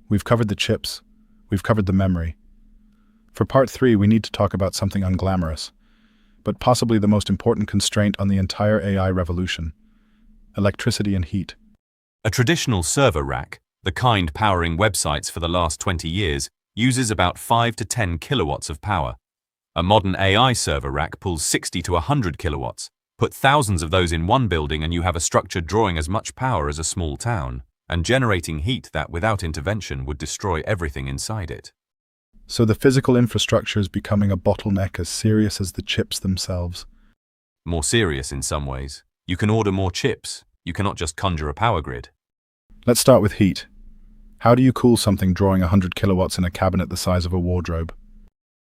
We've covered the chips. We've covered the memory. For part 3, we need to talk about something unglamorous, but possibly the most important constraint on the entire AI revolution: electricity and heat. A traditional server rack, the kind powering websites for the last 20 years, uses about 5 to 10 kilowatts of power. A modern AI server rack pulls 60 to 100 kilowatts. Put thousands of those in one building and you have a structure drawing as much power as a small town, and generating heat that, without intervention, would destroy everything inside it. So the physical infrastructure is becoming a bottleneck as serious as the chips themselves. More serious in some ways. You can order more chips. You cannot just conjure a power grid. Let's start with heat. How do you cool something drawing 100 kilowatts in a cabinet the size of a wardrobe?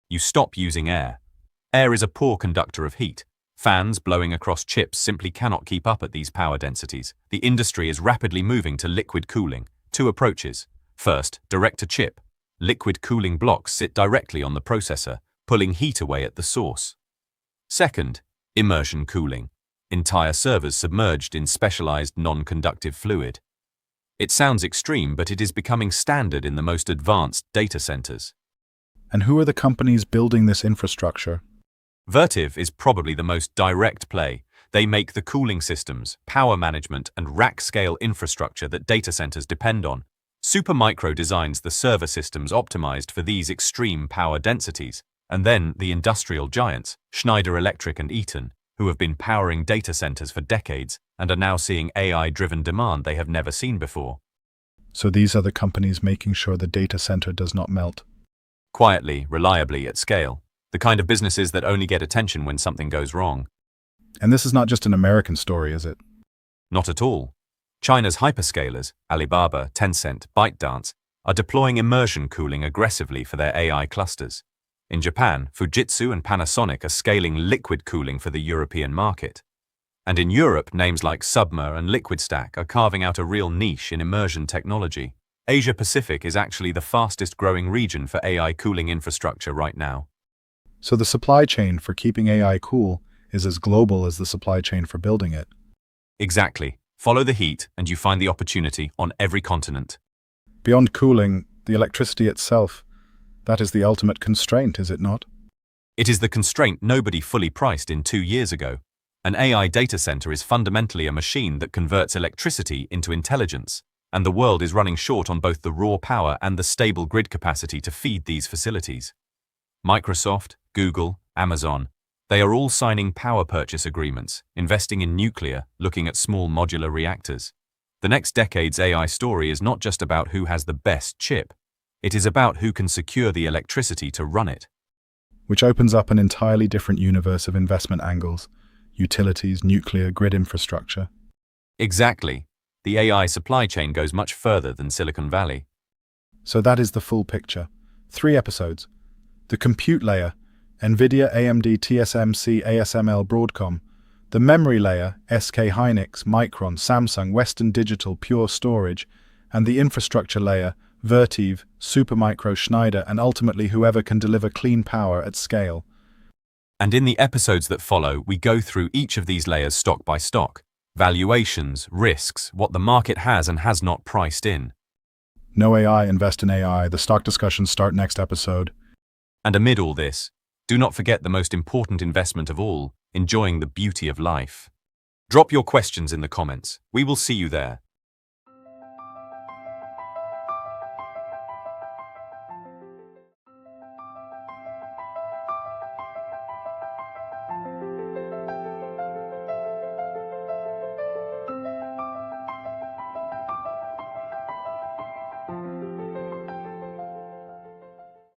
You stop using air. Air is a poor conductor of heat. Fans blowing across chips simply cannot keep up at these power densities. The industry is rapidly moving to liquid cooling. 2 approaches. First, direct-to-chip. Liquid cooling blocks sit directly on the processor, pulling heat away at the source. Second, immersion cooling. Entire servers submerged in specialized non-conductive fluid. It sounds extreme, but it is becoming standard in the most advanced data centers. And who are the companies building this infrastructure? Vertiv is probably the most direct play. They make the cooling systems, power management, and rack-scale infrastructure that data centers depend on. Supermicro designs the server systems optimized for these extreme power densities. And then the industrial giants, Schneider Electric and Eaton, who have been powering data centers for decades and are now seeing AI-driven demand they have never seen before. So these are the companies making sure the data center does not melt. Quietly, reliably, at scale. The kind of businesses that only get attention when something goes wrong. And this is not just an American story, is it? Not at all. China's hyperscalers, Alibaba, Tencent, ByteDance, are deploying immersion cooling aggressively for their AI clusters. In Japan, Fujitsu and Panasonic are scaling liquid cooling for the European market. And in Europe, names like Submer and LiquidStack are carving out a real niche in immersion technology. Asia-Pacific is actually the fastest-growing region for AI cooling infrastructure right now. So the supply chain for keeping AI cool is as global as the supply chain for building it. Exactly. Follow the heat and you find the opportunity on every continent. Beyond cooling, the electricity itself, that is the ultimate constraint, is it not? It is the constraint nobody fully priced in 2 years ago. An AI data center is fundamentally a machine that converts electricity into intelligence, and the world is running short on both the raw power and the stable grid capacity to feed these facilities. Microsoft, Google, Amazon, they are all signing power purchase agreements, investing in nuclear, looking at small modular reactors. The next decade's AI story is not just about who has the best chip. It is about who can secure the electricity to run it. Which opens up an entirely different universe of investment angles: utilities, nuclear, grid infrastructure. Exactly. The AI supply chain goes much further than Silicon Valley. So that is the full picture. 3 episodes. The compute layer, NVIDIA, AMD, TSMC, ASML, Broadcom. The memory layer, SK Hynix, Micron, Samsung, Western Digital, Pure Storage. And the infrastructure layer, Vertiv, Supermicro, Schneider, and ultimately whoever can deliver clean power at scale. And in the episodes that follow, we go through each of these layers stock by stock. Valuations, risks, what the market has and has not priced in. No AI, invest in AI. The stock discussions start next episode. And amid all this, do not forget the most important investment of all, enjoying the beauty of life. Drop your questions in the comments. We will see you there.